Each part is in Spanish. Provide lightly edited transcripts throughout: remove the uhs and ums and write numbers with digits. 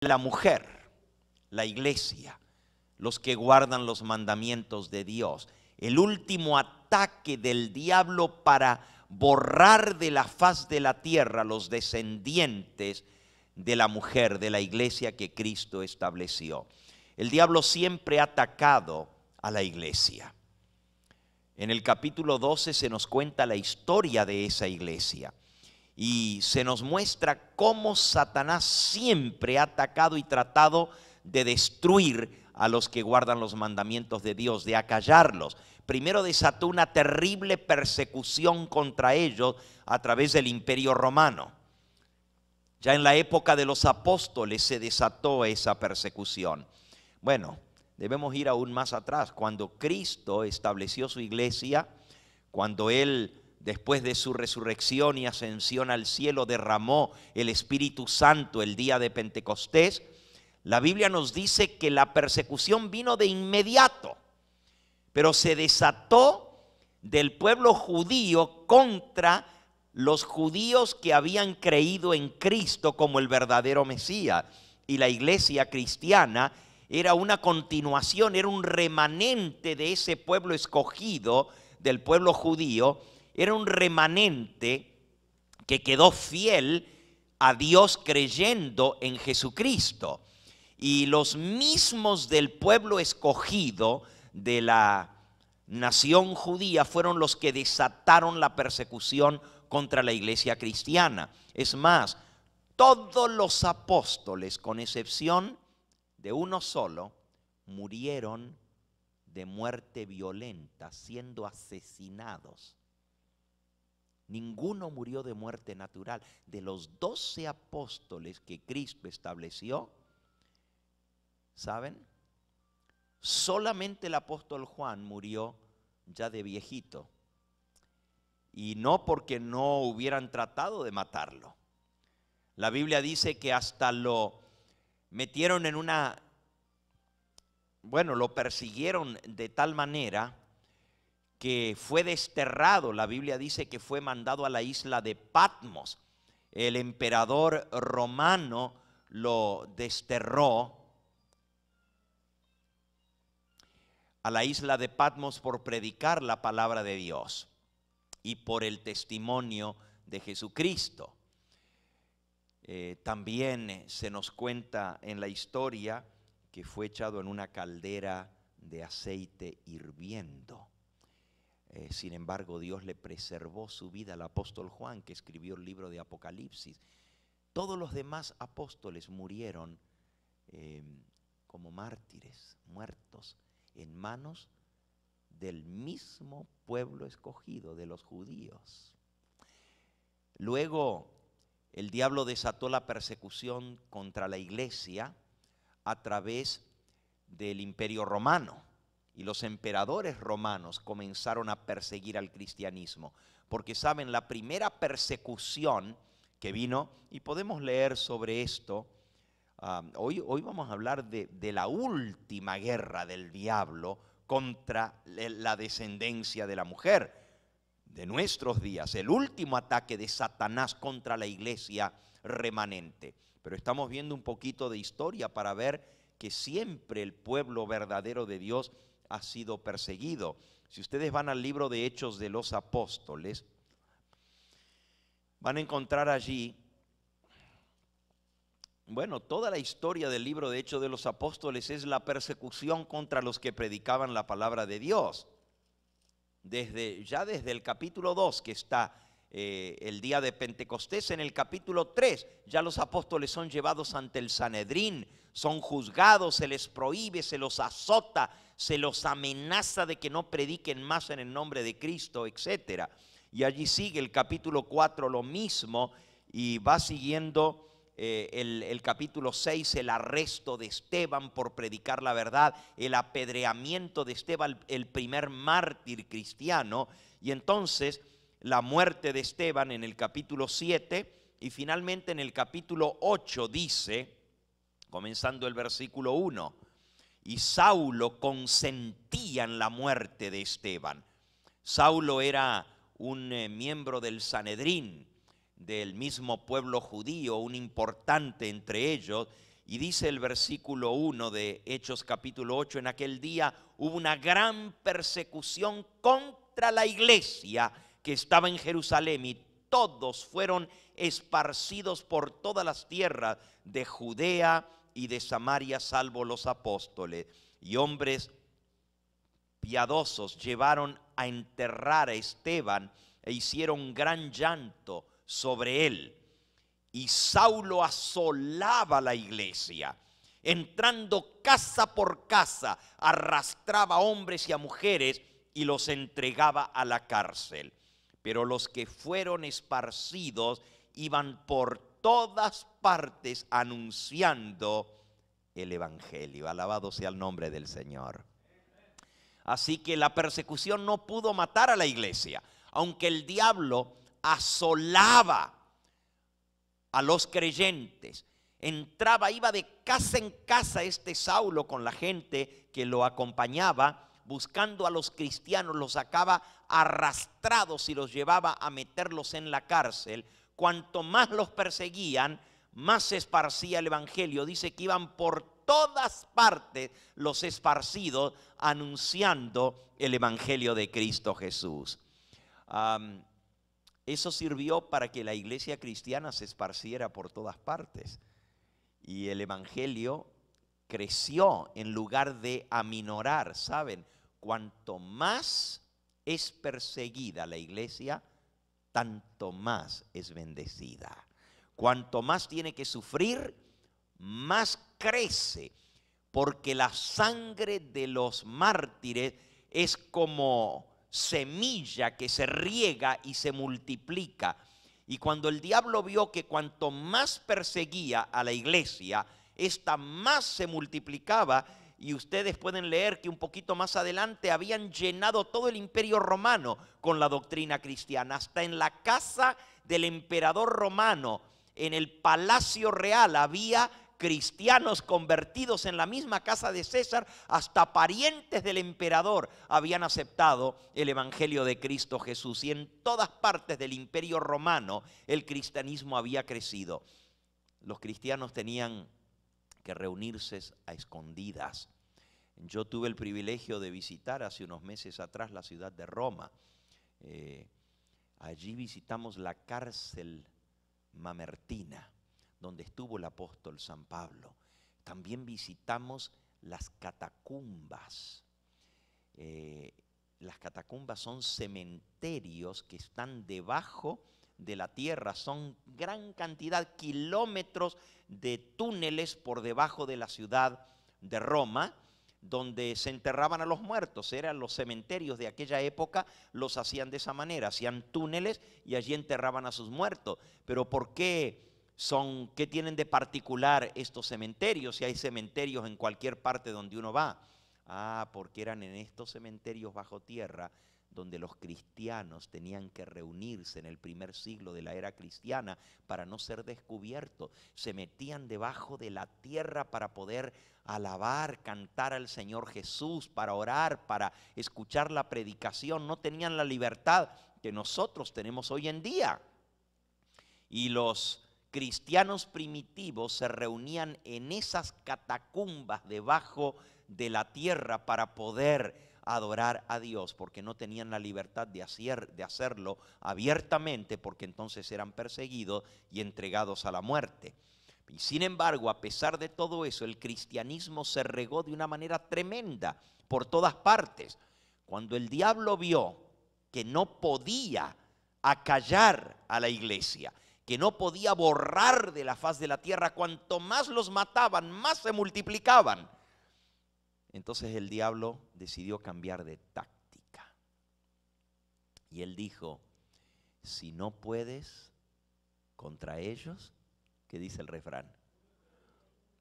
la mujer, la iglesia, los que guardan los mandamientos de Dios. El último ataque del diablo para borrar de la faz de la tierra los descendientes de la mujer, de la iglesia que Cristo estableció. El diablo siempre ha atacado a la iglesia. En el capítulo 12 se nos cuenta la historia de esa iglesia y se nos muestra cómo Satanás siempre ha atacado y tratado de destruir a los que guardan los mandamientos de Dios, de acallarlos. Primero desató una terrible persecución contra ellos a través del Imperio Romano. Ya en la época de los apóstoles se desató esa persecución. Bueno, debemos ir aún más atrás. Cuando Cristo estableció su iglesia, cuando Él, después de su resurrección y ascensión al cielo, derramó el Espíritu Santo el día de Pentecostés, la Biblia nos dice que la persecución vino de inmediato, pero se desató del pueblo judío contra los judíos que habían creído en Cristo como el verdadero Mesías. Y la iglesia cristiana era una continuación, era un remanente de ese pueblo escogido, del pueblo judío. Era un remanente que quedó fiel a Dios creyendo en Jesucristo. Y los mismos del pueblo escogido de la nación judía fueron los que desataron la persecución contra la iglesia cristiana. Es más, todos los apóstoles, con excepción de uno solo, murieron de muerte violenta, siendo asesinados. Ninguno murió de muerte natural. De los 12 apóstoles que Cristo estableció, ¿saben? Solamente el apóstol Juan murió ya de viejito. Y no porque no hubieran tratado de matarlo. La Biblia dice que hasta lo metieron en una, lo persiguieron de tal manera que fue desterrado. La Biblia dice que fue mandado a la isla de Patmos. El emperador romano lo desterró a la isla de Patmos por predicar la palabra de Dios y por el testimonio de Jesucristo. También se nos cuenta en la historia que fue echado en una caldera de aceite hirviendo. Sin embargo, Dios le preservó su vida al apóstol Juan, que escribió el libro de Apocalipsis. Todos los demás apóstoles murieron como mártires, muertos en manos del mismo pueblo escogido, de los judíos. Luego, el diablo desató la persecución contra la iglesia a través del Imperio Romano. Y los emperadores romanos comenzaron a perseguir al cristianismo. Porque saben, la primera persecución que vino, y podemos leer sobre esto, hoy vamos a hablar de la última guerra del diablo contra la descendencia de la mujer de nuestros días, el último ataque de Satanás contra la iglesia remanente. Pero estamos viendo un poquito de historia para ver que siempre el pueblo verdadero de Dios ha sido perseguido. Si ustedes van al libro de Hechos de los Apóstoles, van a encontrar allí, toda la historia del libro de Hechos de los Apóstoles es la persecución contra los que predicaban la palabra de Dios. Desde el capítulo 2 que está el día de Pentecostés, en el capítulo 3 ya los apóstoles son llevados ante el Sanedrín, son juzgados, se les prohíbe, se los azota, se los amenaza de que no prediquen más en el nombre de Cristo, etc. Y allí sigue el capítulo 4 lo mismo, y va siguiendo el capítulo 6, el arresto de Esteban por predicar la verdad, el apedreamiento de Esteban, el primer mártir cristiano, y entonces la muerte de Esteban en el capítulo 7, y finalmente en el capítulo 8 dice, comenzando el versículo 1, y Saulo consentía en la muerte de Esteban. Saulo era un miembro del Sanedrín, del mismo pueblo judío, un importante entre ellos, Y dice el versículo 1 de Hechos capítulo 8, en aquel día hubo una gran persecución contra la iglesia que estaba en Jerusalén, y todos fueron esparcidos por todas las tierras de Judea y de Samaria, salvo los apóstoles. Y hombres piadosos llevaron a enterrar a Esteban e hicieron gran llanto sobre él. Y Saulo asolaba la iglesia, entrando casa por casa, arrastraba a hombres y a mujeres y los entregaba a la cárcel. Pero los que fueron esparcidos iban por todas partes anunciando el evangelio. Alabado sea el nombre del Señor. Así que la persecución no pudo matar a la iglesia, aunque el diablo asolaba a los creyentes. Entraba, iba de casa en casa este Saulo con la gente que lo acompañaba, buscando a los cristianos, los sacaba arrastrados y los llevaba a meterlos en la cárcel. Cuanto más los perseguían, más se esparcía el evangelio. Dice que iban por todas partes los esparcidos anunciando el evangelio de Cristo Jesús. Eso sirvió para que la iglesia cristiana se esparciera por todas partes y el evangelio creció en lugar de aminorar. ¿Saben? Cuanto más es perseguida la iglesia, tanto más es bendecida. Cuanto más tiene que sufrir, más crece, porque la sangre de los mártires es como semilla que se riega y se multiplica. Y cuando el diablo vio que cuanto más perseguía a la iglesia, esta más se multiplicaba, y ustedes pueden leer que un poquito más adelante habían llenado todo el imperio romano con la doctrina cristiana. Hasta en la casa del emperador romano, en el palacio real, había cristianos convertidos. En la misma casa de César, hasta parientes del emperador habían aceptado el evangelio de Cristo Jesús. Y en todas partes del imperio romano el cristianismo había crecido. Los cristianos tenían que reunirse a escondidas. Yo tuve el privilegio de visitar hace unos meses atrás la ciudad de Roma. Allí visitamos la cárcel Mamertina, donde estuvo el apóstol San Pablo. También visitamos las catacumbas. Las catacumbas son cementerios que están debajo de la tierra. Son gran cantidad, kilómetros de túneles por debajo de la ciudad de Roma, donde se enterraban a los muertos. Eran los cementerios de aquella época, los hacían de esa manera, hacían túneles y allí enterraban a sus muertos. Pero ¿por qué qué tienen de particular estos cementerios? Si hay cementerios en cualquier parte donde uno va. Porque eran en estos cementerios bajo tierra donde los cristianos tenían que reunirse en el primer siglo de la era cristiana para no ser descubiertos. Se metían debajo de la tierra para poder alabar, cantar al Señor Jesús, para orar, para escuchar la predicación. No tenían la libertad que nosotros tenemos hoy en día. Y los cristianos primitivos se reunían en esas catacumbas debajo de la tierra para poder adorar a Dios, porque no tenían la libertad de hacerlo abiertamente, porque entonces eran perseguidos y entregados a la muerte. Y sin embargo, a pesar de todo eso, el cristianismo se regó de una manera tremenda por todas partes. Cuando el diablo vio que no podía acallar a la iglesia, que no podía borrar de la faz de la tierra, cuanto más los mataban, más se multiplicaban. Entonces el diablo decidió cambiar de táctica. Y él dijo, si no puedes contra ellos, ¿qué dice el refrán?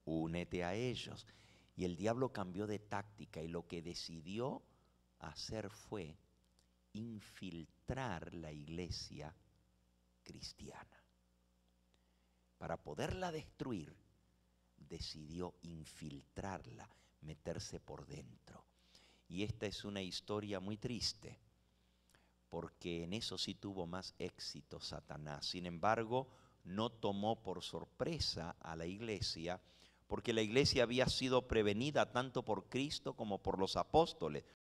Únete a ellos. Y el diablo cambió de táctica y lo que decidió hacer fue infiltrar la iglesia cristiana. Para poderla destruir, decidió infiltrarla, meterse por dentro. Y esta es una historia muy triste, porque en eso sí tuvo más éxito Satanás. Sin embargo, no tomó por sorpresa a la iglesia, porque la iglesia había sido prevenida tanto por Cristo como por los apóstoles.